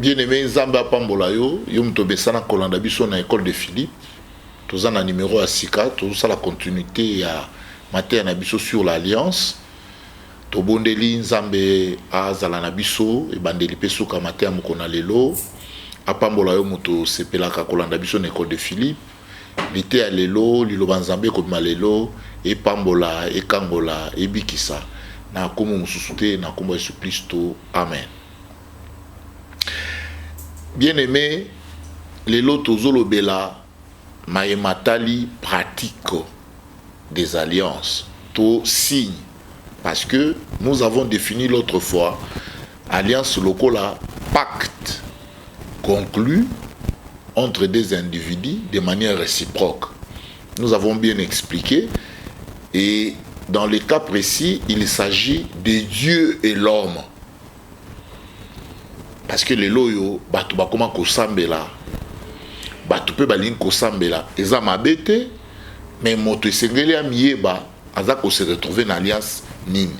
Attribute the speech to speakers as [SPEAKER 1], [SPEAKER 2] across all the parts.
[SPEAKER 1] Bien-aimé Zamba Pambolayo, yom to besana kolanda biso na école de Philippe. Tous en numéro à Sika, tout ça la continuité à matin na biso sur l'alliance. To bondeli Nzambe a zalana biso e bandeli peso ka matin mukona lelo. A Pambolayo moto sepelaka kolanda biso na école de Philippe. Lité à lelo, liloba Nzambe ko malelo e Pambola e Kangola e bikisa. Na komo mususute na kombo Yesu Kristo. Amen. Bien-aimé, les lotos zolobela maïmatali pratique des alliances, tout signe, parce que nous avons défini l'autre fois alliance locola pacte conclu entre des individus de manière réciproque. Nous avons bien expliqué et dans le cas précis, il s'agit de Dieu et l'homme. Parce que les loyo, batu bakoma kosambela, batu pe baling kosambela, eza mabete, mais moto esengeli amieba, aza ko se retrouver dans alliance nini.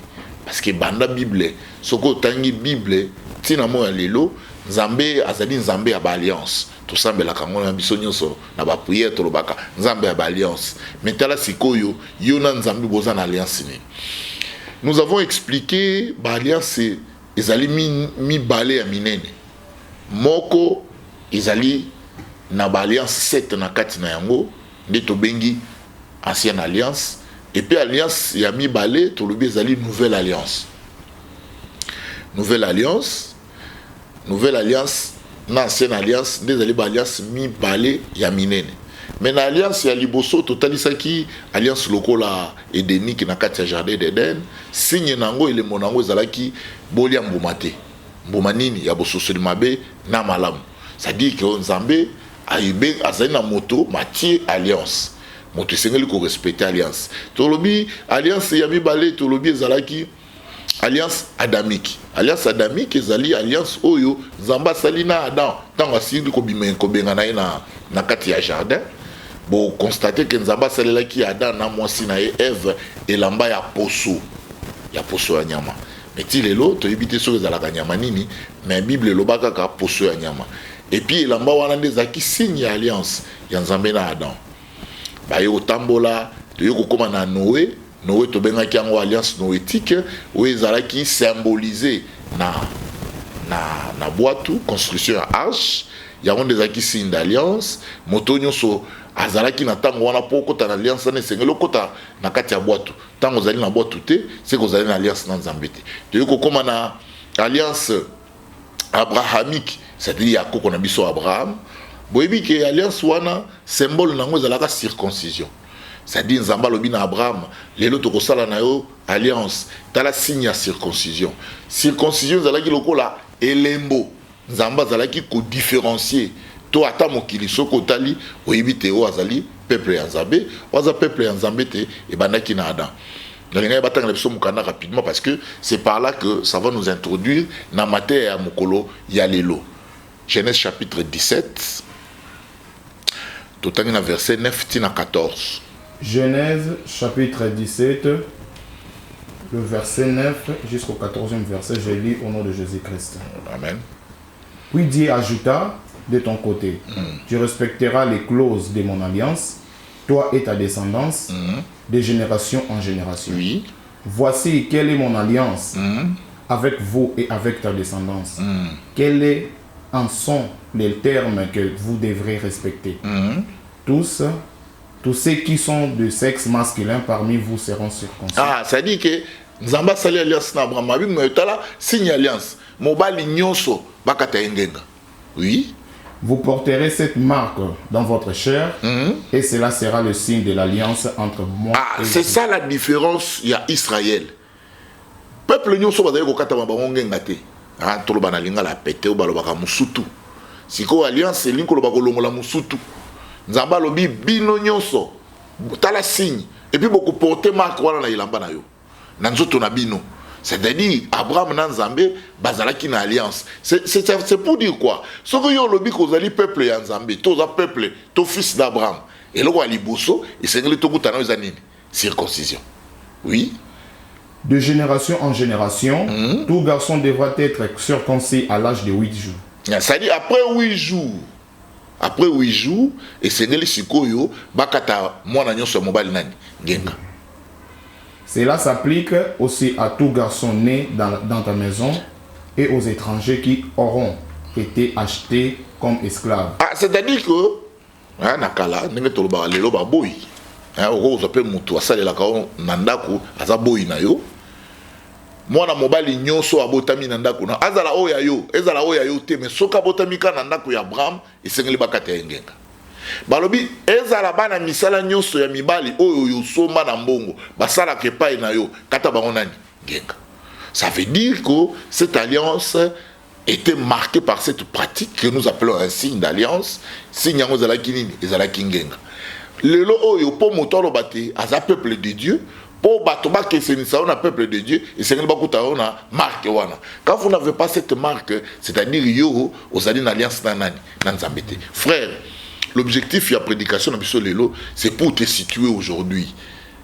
[SPEAKER 1] Parce que banda Bible, soko tangi Bible, tina mo lelo, Nzambe azali Nzambe ya ba alliance. To sambela kango na biso nyonso na ba prière to lobaka, Nzambe ya ba alliance. Mais tala sikoyo, yo na Nzambe boza na alliance nini. Nous avons expliqué ba alliance ezali mi balé ya minene moko ezali na ba alliance 7 na kati na yango nde to bengi ancienne alliance et puis alliance ya mi balé to lobi ezali nouvelle alliance na ancienne alliance nde ezali ba alliance mi balé ya minene. Mais na alliance ya liboso totalisaki alliance lokola edenique na kati ya jardin d'Eden signe nango ele monango ezalaki bolia mbuma te mbuma nini ya bososoli mabe na malamu, c'est-à-dire que Nzambe ayebe azali na moto matie alliance moto esengeli ko respecter alliance tolobi alliance ya mibale tolobi ezalaki alliance adamique ezali alliance oyo Nzambe asali na Adam tango asili ko benga na ye na kati ya jardin. Bon, constater que Nzamba salelaki Adam na mwasi na Eve elamba ya poso ya nyama. Mais ti lelo to yebite so ezalaka nyama nini, mais Bible lobaka ka poso ya nyama. Et puis elamba wana ndezaki signe ya alliance ya Nzambe na Adam. Ba yo tambola, to yo kokoma na Noé to bengaki yango alliance noétique où ezalaki symbolisé na boîte construction ya arche. Yango ndezaki signe d'alliance, moto nyonso azalaki na tango wana po kota na alliance na sengelo kota na kati ya boîte. Tango zali na boîte te, c'est que zali na alliance na Nzambe te. To yoko koma na alliance abrahamique, c'est-à-dire ya koko na biso Abraham. Boyebi ke alliance wana symbole nango ezalaka circoncision. C'est-à-dire Nzamba lobi na Abraham, lelo to kosala na yo alliance, tala signe ya circoncision. Circoncision ezalaki lokola elembo. Nzamba zalaki ko différencier to ata mokili soko tali oyibite o azali peuple ya Nzambe waza peuple ya Nzambe te e bandaki na Adam. Ngalinga batanga na biso mukanda rapidement parce que c'est par là que ça va nous introduire na matière ya mokolo ya lelo. Genèse chapitre 17 totangi na verset 9 tina 14.
[SPEAKER 2] Genèse chapitre 17 le verset 9 jusqu'au 14e verset, je lis au nom de Jésus-Christ.
[SPEAKER 1] Amen.
[SPEAKER 2] Puis Dieu ajouta, de ton côté, tu respecteras les clauses de mon alliance, toi et ta descendance, de génération en génération.
[SPEAKER 1] Oui.
[SPEAKER 2] Voici quelle est mon alliance avec vous et avec ta descendance. Quels en sont les termes que vous devrez respecter. Tous ceux qui sont de sexe masculin parmi vous seront circoncis.
[SPEAKER 1] Ah, ça dit que Nzamba sali alliance na Abraham, abi moyotala signe alliance. Mobali nyonso bakata yengenga. Oui.
[SPEAKER 2] Vous porterez cette marque dans votre chair et cela sera le signe de l'alliance entre moi et vous.
[SPEAKER 1] C'est ça la différence, il y a Israël. Peuple nyonso bazali kokata mabango ngenga te. Ah, tolo bana linga la pete ou balobaka musutu. Siko alliance linko lobako longola musutu. Nzamba lobi bino nyonso tala signe et puis beaucoup porter marque wana na ilamba na yo. Na nzoto na bino. C'est-à-dire, Abraham et Nzambe, bazalaki na alliance. C'est pour dire quoi? Ce que yo lobi kozali peuple ya Nzambe, toza peuple, to fils d'Abraham. Et le roi liboso, et c'est le tokutana ezanini, circoncision. Oui.
[SPEAKER 2] De génération en génération, tout garçon devra être circoncis à l'âge de 8 jours.
[SPEAKER 1] C'est-à-dire après 8 jours. Après 8 jours, et c'est les sikoyo, bakata mwana nyonso mobile nani, ngenga.
[SPEAKER 2] Cela s'applique aussi à tout garçon né dans ta maison et aux étrangers qui auront été achetés comme esclaves.
[SPEAKER 1] Ah, c'est-à-dire que, nakala, nenge toloba lelo ba boy. Oko ozape mutu asalela ka nandako aza boy na yo. Mwana mobali nyonso abotami na ndako na azala oya yo ezala oya yo te, mais soka botami ka na ndako ya Abraham esengeli bakata ya ngenga. Balobi ezala bana misala nyonso ya mibali oyo yo somba na mbongo basala kepai na yo kata bango nani ngenga. Ça veut dire que cette alliance était marquée par cette pratique que nous appelons un signe d'alliance. Signe yango ezala kinini ezala kingenga. Lelo oyo po motolo bate aza peuple de Dieu. Pour battre un peuple de Dieu, et c'est une marque. Quand vous n'avez pas cette marque, c'est-à-dire yo, vous avez une alliance nanzambete. Frère, l'objectif de la prédication c'est pour te situer aujourd'hui.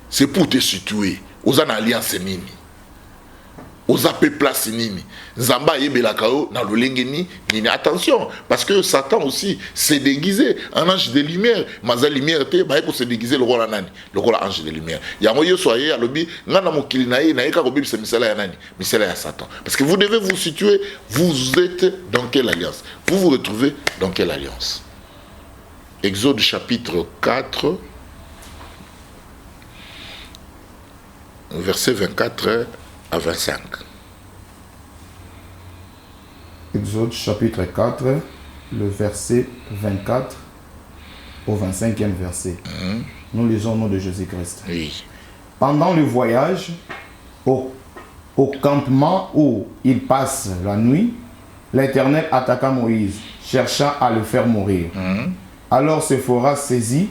[SPEAKER 1] C'est pour te situer. Vous avez une alliance nini. Vous avez place nini. Zamba yebelakao na lolengeni nini. Attention, parce que Satan aussi s'est déguisé en ange de lumière. Maza lumière te, ba yeko se déguiser le rôle nani, le rôle ange de lumière. Yango yo soye alobi ngana mokili na ye na yeka ko bibisa misala ya nani, misala ya Satan. Parce que vous devez vous situer, vous êtes dans quelle alliance? Vous vous retrouvez dans quelle alliance? Exode chapitre 4 verset 24 à 25.
[SPEAKER 2] Exode chapitre 4, le verset 24 au 25e verset. Nous lisons au nom de Jésus-Christ.
[SPEAKER 1] Oui.
[SPEAKER 2] Pendant le voyage, au campement où il passe la nuit, l'Éternel attaqua Moïse, chercha à le faire mourir. Alors Séphora saisit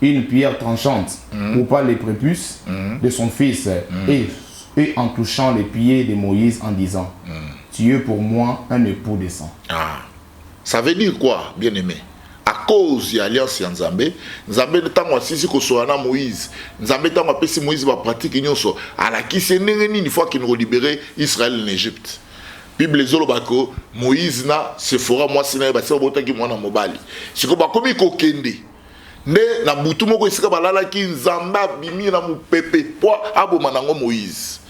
[SPEAKER 2] une pierre tranchante, coupa les prépuces de son fils et en touchant les pieds de Moïse en disant, tu es pour moi un époux décent.
[SPEAKER 1] Ah. Ça veut dire quoi, bien-aimé? À cause de l'alliance de Nzambé, Nzambé ne t'a pas si que Moïse. Nzambé t'a pas si Moïse va pratiquer nyonso. À la qui c'est une fois qu'il nous libéré Israël en Égypte. Bible zolobako Moïse na Sephora moi sina ba se bota ki mwana mobali. Siko ba komi ko kende. Ne na butu moko esika balala ki Nzamba bimi na mupepe po aboma nango Moïse.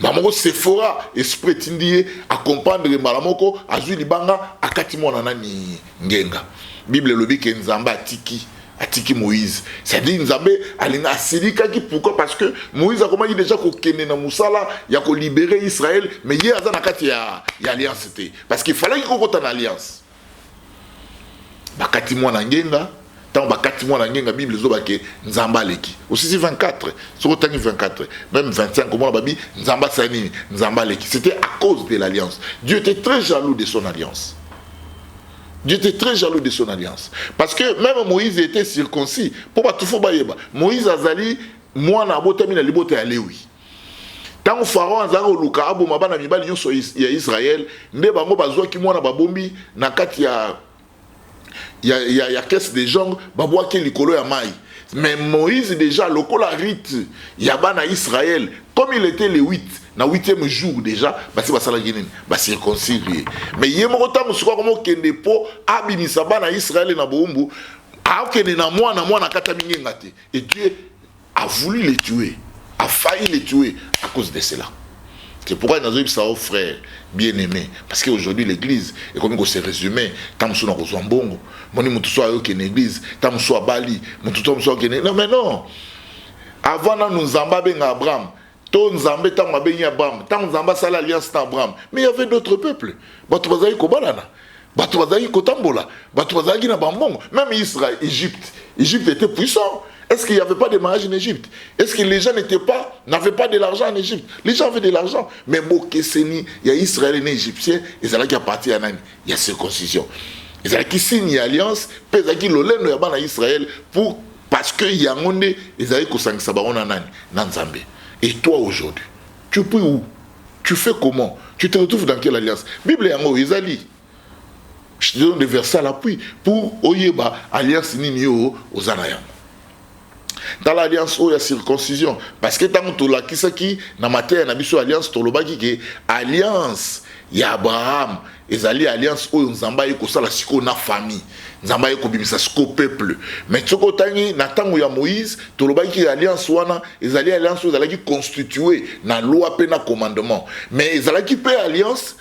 [SPEAKER 1] Mamoko Sephora esprit indie à comprendre malamoko azui libanga akati mwana nani ngenga. Bible lobi ke Nzamba atiki Moïse. C'est-à-dire Nzambé alina asilika ki pourquoi parce que Moïse a comment dit déjà ko kene na musala ya ko libérer Israël mais hier aza nakati ya alliance té parce qu'il fallait qu'il kota na alliance. Bakati mwana ngenga tant bakati mwana ngenga Bible zoba ke Nzamba leki. Aussi 24, sur tangi 24, même 25 comment babi Nzamba sani Nzamba leki. C'était à cause de l'alliance. Dieu était très jaloux de son alliance. Dieu était très jaloux de son alliance. Parce que même Moïse était circoncis. Pourquoi tout faut baïeba? Moïse azali, moi na botami na libote ya Lewi. Tant Pharaon azali luka abo mabana mibali nyonso ya Israël, nde bango bazwa ki mwana babombi na kati ya caisse de jongle, babwa ki likolo ya mai. Mais Moïse déjà lokola rite yabana Israël, comme il était le 8 na 8e jour déjà, basi basala ginen, ba circoncire. Mais yemo tango siko komo kende po abimisa bana Israël na bombu, a kende na mwana kata mingenga te. Et Dieu a voulu les tuer, a failli les tuer à cause de cela. C'est pourquoi nous avons dit ça aux frères bien-aimés. Parce qu'aujourd'hui l'église est comme on s'est résumé. Tant que nous sommes bon, nous sommes une église, tant que nous sommes Bali, nous sommes une. Non mais non. Avant nous avons Abraham. Tant nous avons Abraham. Tant nous avons l'alliance d'Abraham. Mais il y avait d'autres peuples. Batuazaï Kobalana. Batuazaï Kotambola. Batuazaï Nabambong. Même Israël, Égypte. Égypte était puissant. Est-ce qu'il n'y avait pas de mariage en Égypte? Est-ce que les gens n'avaient pas de l'argent en Égypte? Les gens avaient de l'argent. Mais il y a Israël et Égyptien, ils allaient partir à Nani. Il y a circoncision. Ils allaient signer alliance, puis ils allaient l'olène de Israël parce qu'il y a un monde, ils allaient s'engager dans Nzambé. Et toi aujourd'hui, tu peux où? Tu fais comment? Tu te retrouves dans quelle alliance? Bible est en haut, ils allaient. Je te donne des versets à l'appui pour Oyeba, alliance Ninio aux Anayam. Dans l'alliance où il y a circoncision parce que tant que la qui na matin na biso alliance to lobaki que alliance ya Abraham ezali alliance oyo nzamba ye kosala siko na famille nzamba ye kobimisa siko peuple mais tsoko tangi na tango ya Moïse tolobaki alliance wana ezali alliance oyo ezalaki constituée na loi pe na commandement mais ezalaki pe alliance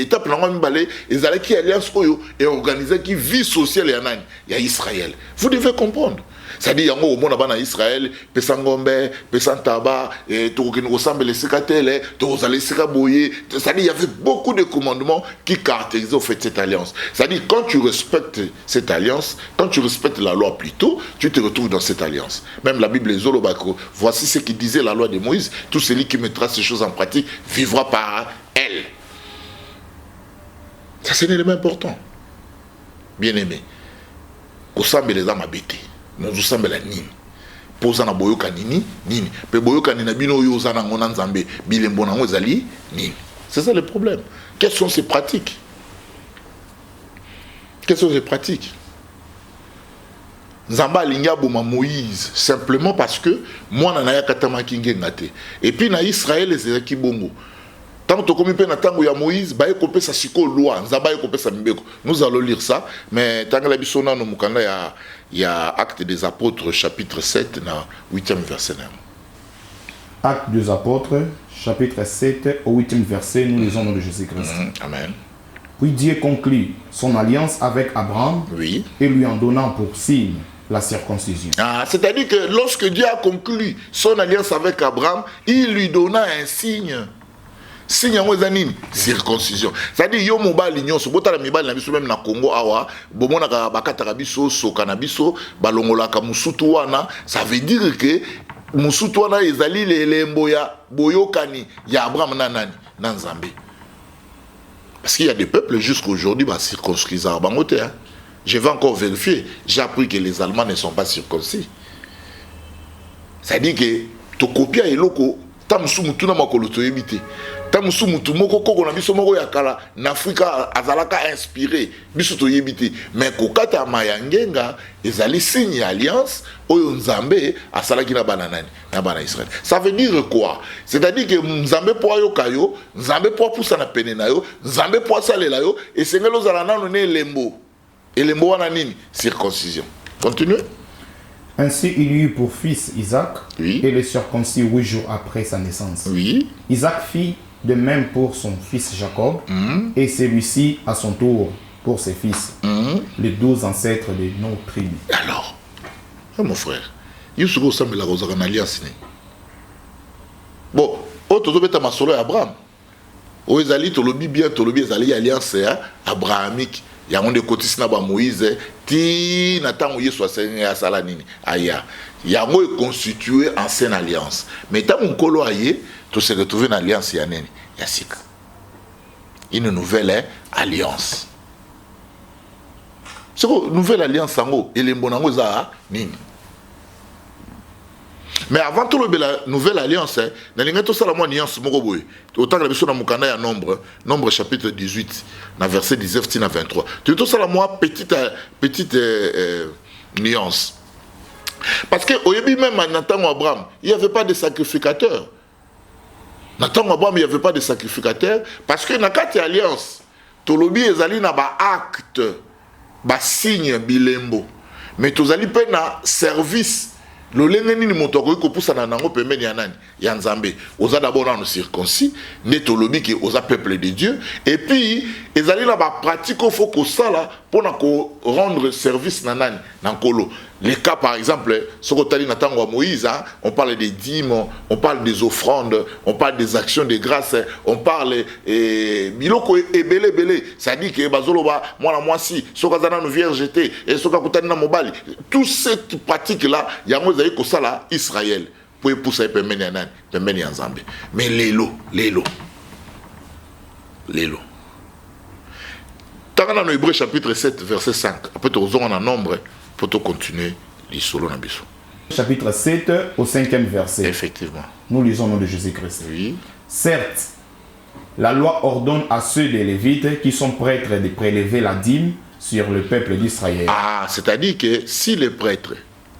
[SPEAKER 1] étape nango mibale ezalaki alliance oyo et organisé qui vie sociale ya nani ya Israël. Vous devez comprendre. C'est-à-dire yango omona bana Israël pesa ngombe pesa ntaba et tokokini kosambela esika tele tokozala esika boye. C'est-à-dire il y avait beaucoup de commandements qui caractérisaient au fait cette alliance. C'est-à-dire quand tu respectes cette alliance, quand tu respectes la loi plutôt, tu te retrouves dans cette alliance. Même la Bible Zolobako, voici ce qui disait la loi de Moïse, tout celui qui mettra ces choses en pratique vivra par elle. Ça c'est l'élément important. Bien aimé. Kosambela les âmes habitées. Nous sommes la nini. Posa na boyoka nini nini. Pe boyoka nina bino yo zana ngona nzambe bilembo na ngozali nini. C'est ça le problème. Quelles sont ces pratiques? Quelles sont ces pratiques? Nzamba alinga boma Moïse simplement parce que moi na katama kingengate. Et puis na Israël ezaki bongo. Tant que tu as tango ya Moïse, ba ekope sa siko loi, nzamba ekope sa mbeko. Nous allons lire ça, mais tango la bisona no mukanda ya Actes des Apôtres chapitre 7 na 8e verset.
[SPEAKER 2] Actes des Apôtres chapitre 7 au 8e verset, nous lisons le nom de Jésus-Christ.
[SPEAKER 1] Amen.
[SPEAKER 2] Puis Dieu conclut son alliance avec Abraham,
[SPEAKER 1] oui,
[SPEAKER 2] et lui en donnant pour signe la circoncision.
[SPEAKER 1] Ah, c'est-à-dire que lorsque Dieu a conclu son alliance avec Abraham, il lui donna un signe. Signe yango ezanini circoncision. C'est-à-dire yo mobali nyonso botala mibali na biso même na Congo awa bomona ka bakata biso soka na biso balongola ka musutu wana, ça veut dire que musutu wana ezali lembo ya boyokani ya Abraham na nani na Nzambe. Parce qu'il y a des peuples jusqu'aujourd'hui ba circoncisés à bangote hein. Je vais encore vérifier, j'ai appris que les Allemands ne sont pas circoncis. C'est-à-dire que to copia eloko tamusu mutuna makolo to yebite. Tamusu mutu moko koko na biso moko yakala na Afrika azalaka inspiré biso to yebite mais kokata mayangenga ezali signe alliance oyo Nzambe asalaki na bana nani na bana Israël. Ça veut dire quoi? C'est-à-dire que Nzambe po ayoka yo, Nzambe po pusa na pene na yo, Nzambe po salela yo et sengelo zala nanu ne lembo. Et lembo wana nini? Circoncision. Continuez.
[SPEAKER 2] Ainsi, il eut pour fils Isaac,
[SPEAKER 1] oui,
[SPEAKER 2] et le circoncis 8 jours après sa naissance.
[SPEAKER 1] Oui.
[SPEAKER 2] Isaac fit de même pour son fils Jacob, et celui-ci à son tour pour ses fils, les 12 ancêtres de nos tribus.
[SPEAKER 1] Alors, mon frère, il se ressemble à la alliance. Bon, autre chose, ma solo Abraham. Aux Ezali, tu l'as bien, tu l'as bien, Ezali alliance abrahamique. Il y a un de côté na ba Moïse ti natango yesu asenga ya sala nini aya yango est constitué ancienne alliance mais tant mon kolo aye to se retrouver dans alliance ya nini ya sika une nouvelle alliance c'est une nouvelle alliance sango elembo nango za nini. Mais avant tout la nouvelle alliance, na linga to sala mo alliance moko boye. Autant que biso na mukanda ya nombre chapitre 18, na verset 19 tina 23. To sala mo petite nuance. Parce que au début même na tango Abraham, il n'y avait pas de sacrificateur. Na tango Abraham, il n'y avait pas de sacrificateur parce que na kati alliance, tolobi ezali na ba acte, ba signe bilembo. Mais tozali pe na service. Le lengeni moto ko poussa na nango pembeni ya nani ya Nzambe oza d'abord na circoncis netolobi ki oza peuple de Dieu et puis ezali na ba pratique faut ko sala pour na ko rendre service na nani na nkolo. Les cas par exemple sokotali na tango Moïse hein, on parle des dîmes, on parle des offrandes, on parle des actions de grâce, on parle biloko ebele ça dit que bazoloba mwana mwasi sokazana no viergeté et sokakutani na mobali toute cette pratique là yango ezali ko sala Israël pour pousser pembeni ya nani pembeni ya Nzambe mais lelo tangana no Hébreux chapitre 7 verset 5 après tu ozonga na nombre pour te continuer l'isolo na biso.
[SPEAKER 2] Chapitre 7 au 5e verset.
[SPEAKER 1] Effectivement.
[SPEAKER 2] Nous lisons au nom de Jésus-Christ.
[SPEAKER 1] Oui.
[SPEAKER 2] Certes, la loi ordonne à ceux des Lévites qui sont prêtres de prélever la dîme sur le peuple d'Israël.
[SPEAKER 1] Ah, c'est-à-dire que si les prêtres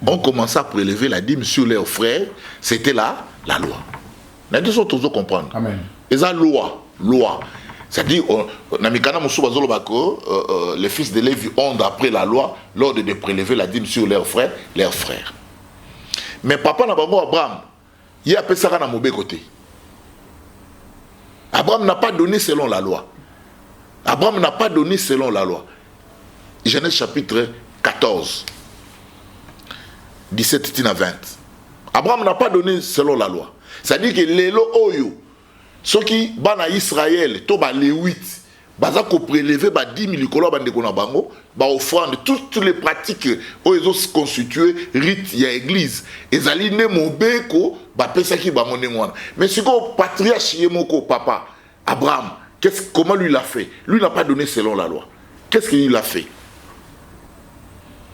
[SPEAKER 1] ont commencé à prélever la dîme sur leurs frères, c'était la loi. Nous devons toujours comprendre.
[SPEAKER 2] Amen.
[SPEAKER 1] Et ça, loi. C'est-à-dire, les fils de Lévi ont, d'après la loi, l'ordre de prélever la dîme sur leurs frères. Mais papa n'a pas Abraham, il a appelé ça dans mon côté. Abraham n'a pas donné selon la loi. Abraham n'a pas donné selon la loi. Genèse chapitre 14, 17 à 20. Abraham n'a pas donné selon la loi. C'est-à-dire que l'élo oyo, ceux qui bana Israël, to ba les 8, baza ko prélever ba 10 000 likolo ba ndeko na bango, ba offrande toutes les pratiques oyo zo constituer rite ya église. Ezali ne mobeko ba pesa ki bango ngwana. Mais si ko patriarche yemoko papa Abraham, comment lui l'a fait? Lui n'a pas donné selon la loi. Qu'est-ce qu'il a fait?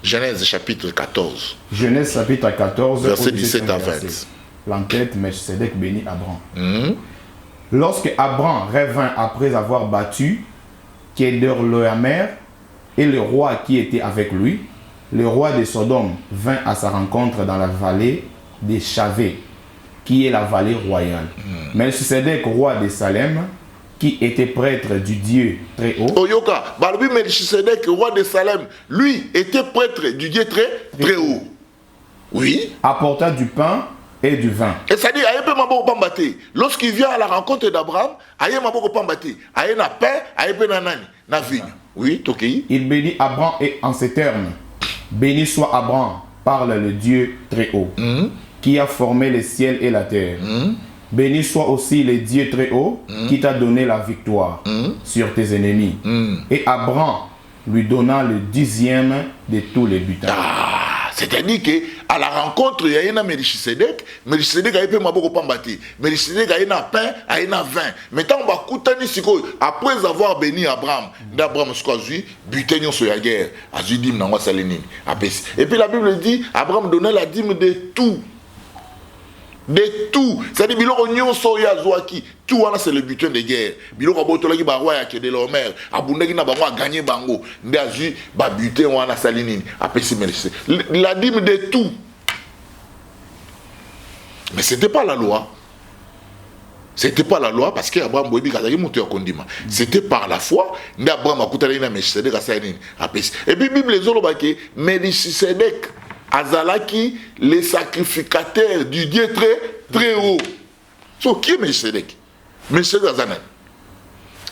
[SPEAKER 1] Genèse chapitre 14.
[SPEAKER 2] Genèse chapitre 14,
[SPEAKER 1] verset 17 à 20.
[SPEAKER 2] L'enquête, Melchisedec bénit Abraham. Lorsque Abraham revint après avoir battu Kedorlaomer et le roi qui était avec lui, le roi de Sodome vint à sa rencontre dans la vallée des Chavé, qui est la vallée royale. Melchisedec, roi de Salem, qui était prêtre du Dieu très haut.
[SPEAKER 1] Oyoka, Balobi Melchisedec, roi de Salem, lui était prêtre du Dieu très haut. Oui.
[SPEAKER 2] Apporta du pain et du vin.
[SPEAKER 1] Et ça dit, lorsqu'il vient à la rencontre d'Abraham, il na pain, na vigne. Oui, Tokei.
[SPEAKER 2] Il bénit Abraham et en ces termes, béni soit Abraham, parle le Dieu très haut, qui a formé les ciels et la terre. Béni soit aussi le Dieu très haut, qui t'a donné la victoire sur tes ennemis. Et Abraham lui donna le 10e de tous les butins.
[SPEAKER 1] C'est-à-dire qu'à la rencontre, il y a un Melchisedec, Melchisedec a été maboko pambati, Melchisedec a eu un pain, a eu un vin. Maintenant, on va coutani siko, après avoir béni Abraham, d'Abraham squazui, butin sur la guerre, azu dim nangwa salenini, apesi. Et puis la Bible dit, Abraham donnait la dîme de tout. De tout. C'est-à-dire, biloko nyonso ya zwaki, tout wana c'est le butin de guerre. Biloko botolaki ba roi ya Kedorlaomer, abundaki na bango a gagné bango, nde azu ba butin wana salinini, apesi Melchisedec. La dîme de tout. Mais c'était pas la loi. C'était pas la loi parce que Abraham boyebi kazaki monté au kondima. C'était par la foi, nde Abraham akutali na Melchisedec asalinini, apesi. Et puis Bible ezolobaki Melchisedec azalaki les sacrificateurs du Dieu très haut. So, qui est Melchisedec? Melchisedec Azanan.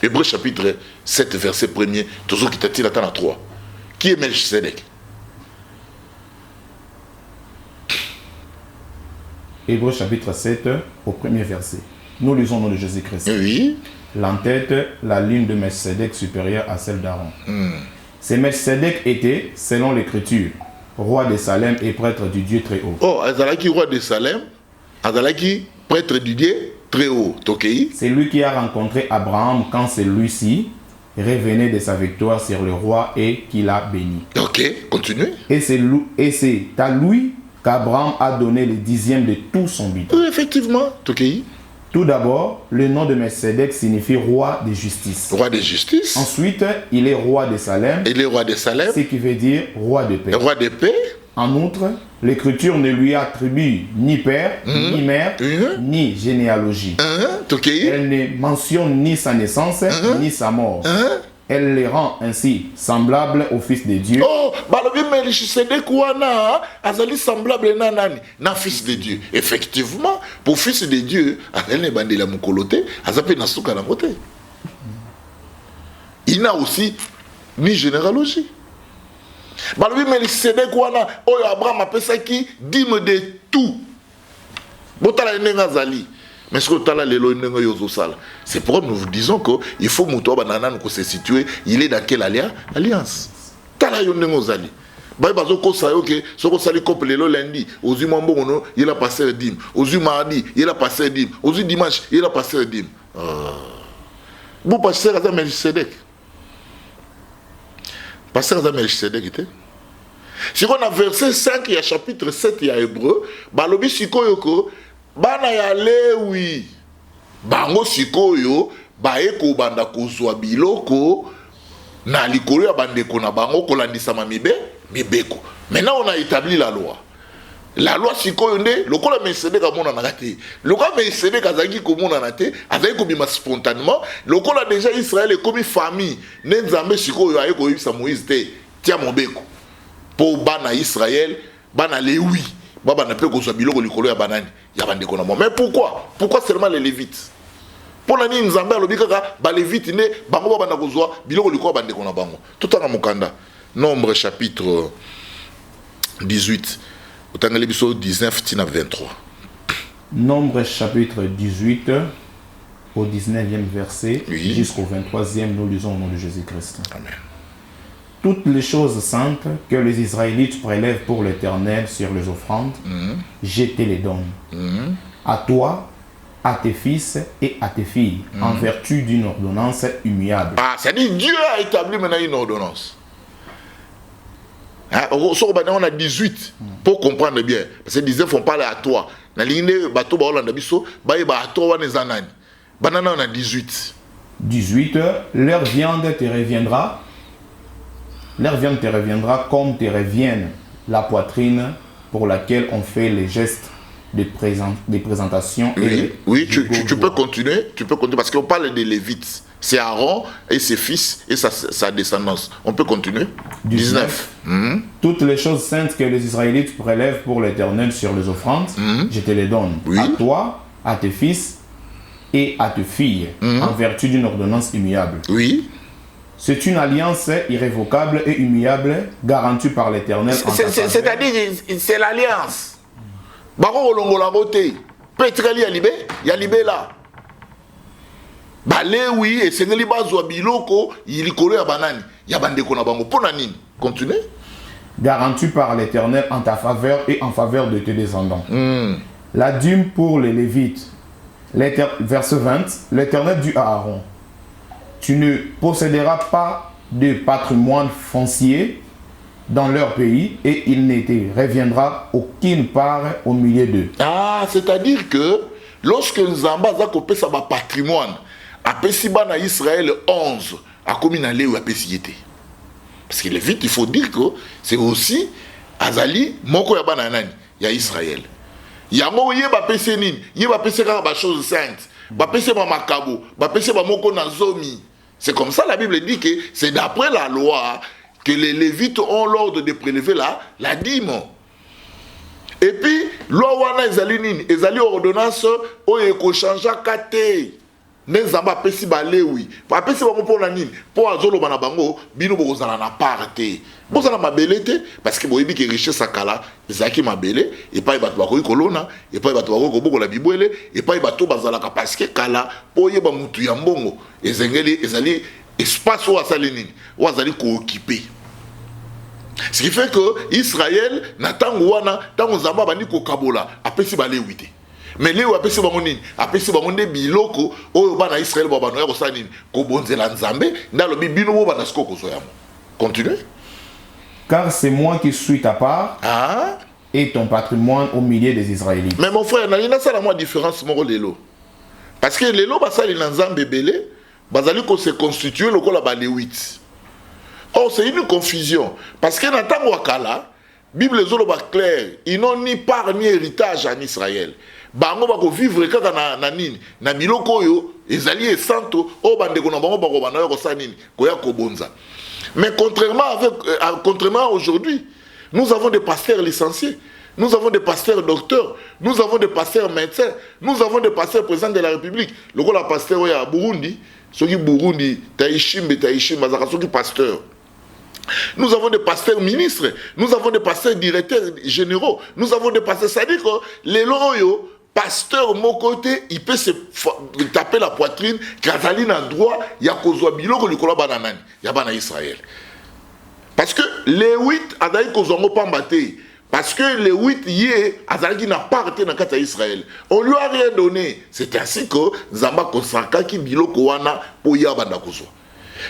[SPEAKER 1] Hébreu chapitre 7, verset 1er, toujours qui t'a-t-il atteint à 3. Qui est Melchisedec?
[SPEAKER 2] Hébreu chapitre 7, au premier verset. Nous lisons au nom de Jésus-Christ.
[SPEAKER 1] Oui.
[SPEAKER 2] L'entête, la ligne de Melchisedec supérieure à celle d'Aaron. C'est Melchisedec était, selon l'Écriture, roi de Salem et prêtre du Dieu très haut.
[SPEAKER 1] Oh, Azalaki roi de Salem, Azalaki prêtre du Dieu très haut. Tokei.
[SPEAKER 2] C'est lui qui a rencontré Abraham quand celui-ci revenait de sa victoire sur le roi et qui l'a béni.
[SPEAKER 1] Ok, continuez.
[SPEAKER 2] Et c'est à lui qu'Abraham a donné le 10e de tout son butin.
[SPEAKER 1] Oui, effectivement. Tokei.
[SPEAKER 2] Tout d'abord, le nom de Melchisedec signifie roi de justice.
[SPEAKER 1] Roi de justice.
[SPEAKER 2] Ensuite, il est roi de Salem.
[SPEAKER 1] Il est roi de Salem.
[SPEAKER 2] Ce qui veut dire roi de paix.
[SPEAKER 1] Roi de paix.
[SPEAKER 2] En outre, l'Écriture ne lui attribue ni père, ni mère, ni généalogie. Elle ne mentionne ni sa naissance, ni sa mort. Elle les rend ainsi semblables au Fils de Dieu.
[SPEAKER 1] Oh, balobi Melchisedec wana azali semblable na nani? Na Fils de Dieu. Effectivement, pour Fils de Dieu, azali ne bandela mukolote, azape na suka na kote. Il n'a aussi ni généalogie. Balobi Melchisedec wana oyo Abraham apesaki dîme de tout. Botala nenga zali. Mais ce que c'est pourquoi nous vous disons qu'il faut que se situer, il est dans quelle alliance? Lundi, il a passé le dîme. Mardi, il a passé le dîme. Dimanche, il a passé le dîme. Vous passez à Melchisedec. Passez à Melchisedec. Si on a verset 5, il y a chapitre 7, il y a Hébreu, balobi sikoyoko. Bana ya Lewi bango sikoyo baeko banda kozwa biloko na likolo ya bandeko na bango kolandisa mibeko. Maintenant on a établi la loi. La loi sikoyo nde lokola Melchisedek amona na te. Lokola Melchisedek azaki komona na te, azaki kobima spontanément, lokola déjà Israël est comme famille, ne Nzambe sikoyo aye koyebisa Moïse te, tia mobeko. Po bana Israël, bana Léwi, baba na pe kozwa biloko likolo ya banani, ya bandeko na moi. Mais pourquoi? Pourquoi seulement les Lévites? Pour nani Nzambe alobi kaka ba Lévites ne bango baba na kozwa biloko likolo ya bandeko na bango. Tout en mokanda. Nombre chapitre 18. Au 19 tina 23.
[SPEAKER 2] Nombre chapitre 18 au 19e verset
[SPEAKER 1] oui.
[SPEAKER 2] Jusqu'au 23e, nous lisons au nom de Jésus-Christ.
[SPEAKER 1] Amen.
[SPEAKER 2] Toutes les choses saintes que les Israélites prélèvent pour l'Éternel sur les offrandes, je te les donne. À toi, à tes fils et à tes filles, en vertu d'une ordonnance immuable.
[SPEAKER 1] Ah, c'est-à-dire Dieu a établi maintenant une ordonnance. On a 18 pour comprendre bien. Parce que 19 on parle à toi. Na ligne bateau ba Hollande biso ba à toi on est zanani. Banana on a 18.
[SPEAKER 2] 18 leur viande te reviendra. Leur viande te reviendra comme te reviennent la poitrine pour laquelle on fait les gestes de présentation.
[SPEAKER 1] Oui, tu peux continuer. Tu peux continuer parce qu'on parle des Lévites. C'est Aaron et ses fils et sa descendance. On peut continuer. 19.
[SPEAKER 2] Toutes les choses saintes que les Israélites prélèvent pour l'Éternel sur les offrandes, je te les donne.
[SPEAKER 1] Oui.
[SPEAKER 2] À toi, à tes fils et à tes filles, en vertu d'une ordonnance immuable.
[SPEAKER 1] Oui.
[SPEAKER 2] C'est une alliance irrévocable et immuable garantie par l'Éternel.
[SPEAKER 1] C'est-à-dire, c'est l'alliance. Baro longola beauté. Petreli ya libé là. Balé oui et c'est ngeli bazwa biloko ilikolo ya banani ya bandeko na bango pona nini. Continue.
[SPEAKER 2] Garantie par l'Éternel en ta faveur et en faveur de tes descendants. La dîme pour les Lévites. Verset 20. L'Éternel dit à Aaron: tu ne posséderas pas de patrimoine foncier dans leur pays et il ne te reviendra aucune part au milieu d'eux. Ah,
[SPEAKER 1] c'est-à-dire que lorsque Nzamba a coupé sa patrimoine, a Pessiba na Israël 11, a commis na Léo a Pessiyete. Parce que les vite, il faut dire que c'est aussi Azali, Moko ya bananani, ya Israël. Yango ye ba pese nini, ye ba pese ka ba chose sainte, ba pese ba makabo, ba pese ba moko na zomi. C'est comme ça la Bible dit que c'est d'après la loi que les Lévites ont l'ordre de prélever la dîme. Et puis, loi wana ezali nini, ezali ordonnance oyo ko changea kate. Nzamba pesi ba Léwi. Pa pesi ba mpo na nini? Po azolo bana bango bino bokozala na parte. Bozala mabele te parce que boyebi ke richesse akala ezaki mabele et pa bato bakoyi kolona et pa bato bakoyi kobokola bibwele et pa bato bazalaka parce que kala po yeba mutu ya mbongo ezengeli ezali espace où azali nini où azali ko occuper. Ce qui fait que Israël na tango wana tango Nzamba bandi ko kabola apesi ba Léwi te. Mais Léo apesi bango nini apesi bango nde biloko oyo bana Israël ba banoya ko sa nini ko bonzela Nzambe ndalo bibino bo bana siko ko soyamo. Continue.
[SPEAKER 2] Car c'est moi qui suis ta part et ton patrimoine au milieu des Israélites.
[SPEAKER 1] Mais mon frère, il y a une différence moro lelo. Parce que lelo basali na Nzambe belé bazali ko se constituer lokola ba Léwite. Or c'est une confusion parce que na tango wakala Bible zolo ba clair, ils n'ont ni part ni héritage en Israël. Bango bako vivre kaka na nini na biloko yo ezali esanto o bandeko na bango bako bana ko sa nini koya kobonza. Mais contrairement aujourd'hui, nous avons des pasteurs licenciés, nous avons des pasteurs docteurs, nous avons des pasteurs médecins, nous avons des pasteurs présidents de la République. Le rôle pasteur ya Burundi, ceux qui Burundi, Taïchim, Mazaka, ceux qui pasteurs. Nous avons des pasteurs ministres, nous avons des pasteurs directeurs généraux, nous avons des pasteurs, c'est-à-dire que les loyaux, pasteur mon côté, il peut se taper la poitrine, Kazali n'a droit, il y a kozwa biloko likola bananani, il y a bana Israël. Parce que les 8 adai kozongo pambate, parce que les 8 yé azali n'a pas arrêté dans kata Israël. On lui a rien donné. C'est ainsi que Nzamba kosaka ki biloko wana po ya banda kozwa.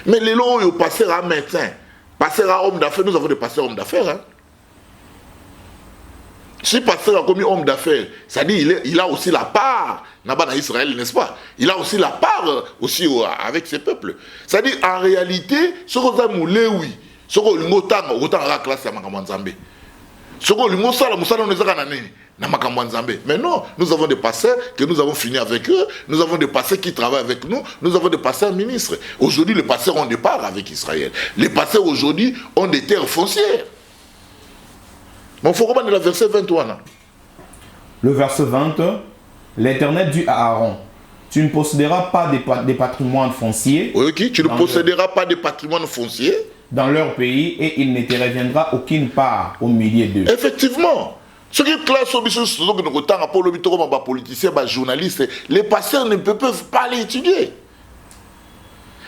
[SPEAKER 1] Mais les loyaux pasteur à médecin, pasteur à homme d'affaires, nous avons des pasteurs hommes d'affaires. Hein? Si pasteur a commis homme d'affaires, ça dit il a aussi la part dans Israël, n'est-ce pas? Il a aussi la part aussi avec ses peuples. C'est-à-dire en réalité, ce qu'on a moulé, oui, ce qu'on a autant la classe à Makamanzambe. Ce qu'on lui ça, on est à mais non, nous avons des pasteurs que nous avons fini avec eux, nous avons des pasteurs qui travaillent avec nous, nous avons des pasteurs ministres. Aujourd'hui, les pasteurs ont des parts avec Israël. Les pasteurs aujourd'hui ont des terres foncières. Mais il faut reprendre le verset 21.
[SPEAKER 2] Le verset 20, l'Éternel dit à Aaron, tu ne posséderas pas des patrimoines fonciers.
[SPEAKER 1] Oui, ok, tu ne posséderas pas des patrimoines fonciers
[SPEAKER 2] dans leur pays et il ne te reviendra aucune part au milieu d'eux.
[SPEAKER 1] Effectivement. Ce qui est clair sur les politiciens, les journalistes, les pasteurs ne peuvent pas les étudier.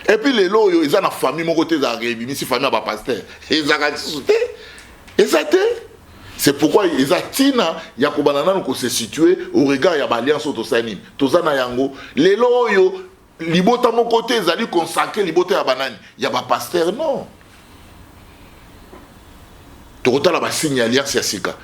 [SPEAKER 1] Et puis les lots, ils ont une famille, mon côté, ils ont une famille à pasteur. Ils ont c'est pourquoi ils ont tina, il y a se situé au regard, il y a l'alliance autosanim. Tozana yango, les lots, libota mon côté, ils ont consacré libota à banane. Il y a pas pasteur, non. Tu as la signe alliance Yassika.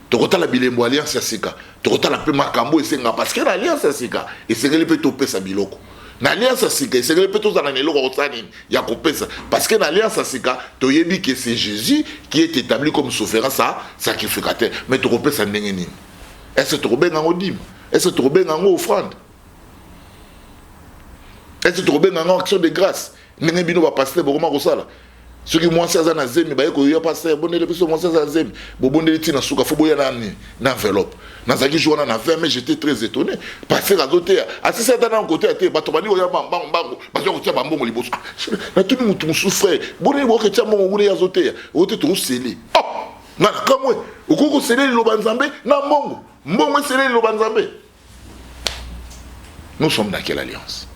[SPEAKER 1] Tu as la bilembo alliance Yassika. Tu as la pema kambo et senga parce que l'alliance Yassika et c'est le peut topé sa biloko. L'alliance Yassika et c'est le peut tous dans les locaux rotani ya kopé ça parce que l'alliance Yassika tu yebi que c'est Jésus qui est établi comme souverain sacrificateur mais tu kopé ça ndengeni. Est-ce que tu robé en dîme? Est-ce que tu robé en offrande? Est-ce que tu robé en action de grâce? Ndenge bino ba pasteur bokoma kosala. Ce qui moi c'est un zemi ba ko yo passer bonne les personnes moi c'est un zemi bo bonne les tina suka fo boya na enveloppe na zaki journal na 20 mais j'étais très étonné passer à côté à si c'est dans côté à te ba to bani o ya bambango ba zo ko tia bambongo liboso na tout mutu souffre bonne bo ko tia mo ngule ya zote o te to seli oh na kamwe o ko seli lo banzambe na mbongo seli lo banzambe. Nous sommes dans quelle alliance?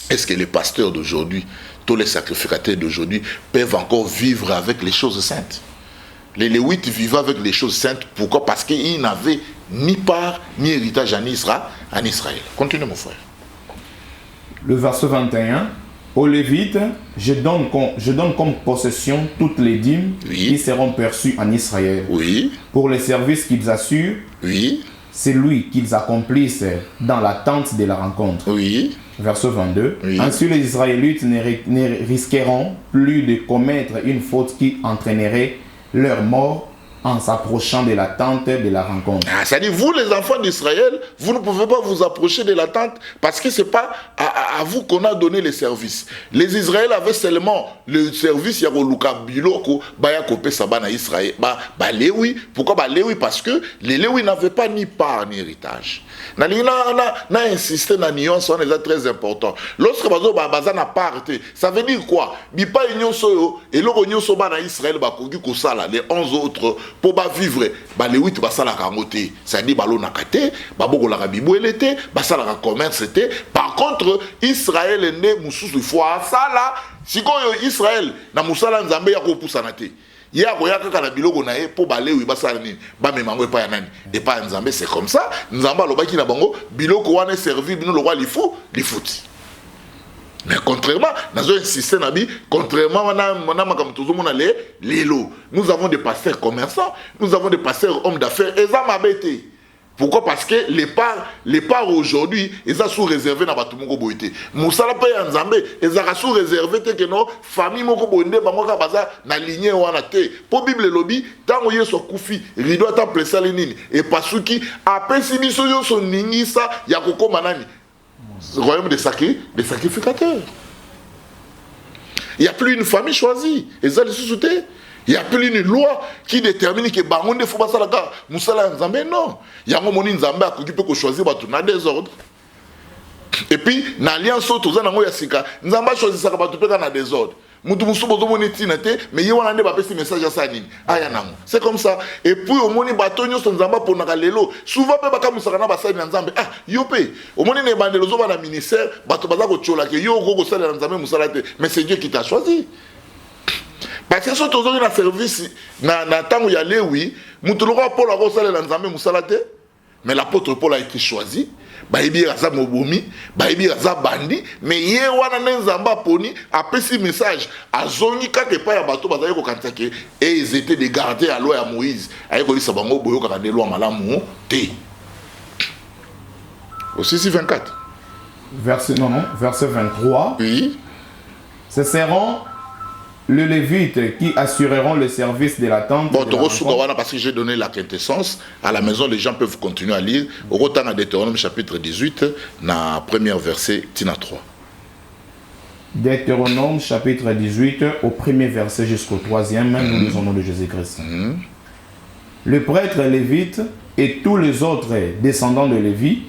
[SPEAKER 1] Est-ce que les pasteurs d'aujourd'hui, tous les sacrificateurs d'aujourd'hui peuvent encore vivre avec les choses saintes? Les Lévites vivaient avec les choses saintes. Pourquoi? Parce qu'ils n'avaient ni part ni héritage en Israël. Continue mon frère.
[SPEAKER 2] Le verset 21. Aux Lévites, je donne comme possession toutes les dîmes qui seront perçues en Israël. Oui. Pour les services qu'ils assurent. Oui. C'est lui qu'ils accomplissent dans la tente de la rencontre. Oui. Verset 22. Oui. Ainsi les Israélites ne risqueront plus de commettre une faute qui entraînerait leur mort en s'approchant de la tente de la rencontre.
[SPEAKER 1] C'est-à-dire, vous les enfants d'Israël, vous ne pouvez pas vous approcher de la tente parce que ce n'est pas à vous qu'on a donné les services. Les Israéliens avaient seulement le service, il y a Luka Biloko, Bayakopé Sabana Israël, Léwi. Pourquoi Léwi? Parce que les Léwi n'avaient pas ni part ni héritage. On a insisté dans la nuance, on est très important. Lorsque Bazan a parté, ça veut dire quoi? Bipa Union Soyo, et l'Union Soba dans Israël, les 11 autres, pour vivre, les 8 basala kamote, c'est-à-dire balo nakate, baboko la bibo elete, basala commerce était. Par contre, Israël est né mususu fois ça là, si Israël na musala nzambe ya ko pusanate. Ya ko ya kaka na biloko na e po balewi basala ni, ba memango pa ya nani. Et pas nzambe, c'est comme ça. Nzamba lobaki na bango, biloko wana servi bino le roi lifuti. Mais contrairement, nous avons des pasteurs commerçants, nous avons des pasteurs hommes d'affaires, et ça m'a bêté. Pourquoi? Parce que les parts aujourd'hui, ils sont sous-réservés dans Batumongo Boïté. Moussala paye en Zambé, ils sont sous-réservés que nos familles Moko Boïndé, Bamoka Baza, na lignée ou en athée. Pour Bible Lobby, tant que so Koufi, Rido Ata Plesalénine, et Pasuki, après si Misoyo son Ningisa, Yakoko Manani. Royaume des sacrificateurs. Il n'y a plus une famille choisie. Il n'y a plus une loi qui détermine que Bangonde faut pas ça là Moussala Nzambe non. Il y a un moment Nzambe qui peut choisir dans des ordres. Et puis l'alliance autre aux anango yasika Nzambe choisit ça ba tout dans des ordres. Mutu musubo zo moni tinate mais yewana nde ba pesi message ça nini aya nango. C'est comme ça. Et puis au moni batonyo son Nzamba pona lelo souvent pe baka musaka na basali na Nzambe yope au moni ne bandelo zo ba na ministère bato baza ko chola ke yo go sala na Nzambe musala te mais c'est Dieu qui t'a choisi. Parce que surtout dans service na tango ya lewi mutu lo ko Paul a ko sala na Nzambe musala te mais l'apôtre Paul a été choisi. Baïbi raza mobomi, baïbi raza bandi, mais yé wana nenzamba poni a pesi message a zongi kake pa ya bato bazaye ko kantake et ils étaient des gardés à loi à Moïse. Aye ko lisa bango boyo ka de loi malamu te. Aussi
[SPEAKER 2] 24. Verset 23.
[SPEAKER 1] Oui.
[SPEAKER 2] Ce seront le lévite qui assureront le service de la tente.
[SPEAKER 1] Bon,
[SPEAKER 2] de la rencontre.
[SPEAKER 1] parce que j'ai donné la quintessence. À la maison, les gens peuvent continuer à lire. Au retour à Deutéronome chapitre 18, dans premier verset, Tina 3.
[SPEAKER 2] Deutéronome chapitre 18, au premier verset jusqu'au troisième, nous lisons au nom de Jésus-Christ. Le prêtre lévite et tous les autres descendants de Lévi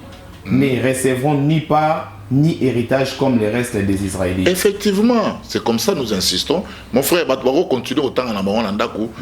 [SPEAKER 2] ne recevront ni part ni héritage comme les restes des Israélites.
[SPEAKER 1] Effectivement, c'est comme ça nous insistons. Mon frère, Batouaro continue autant en Amawan Andaku.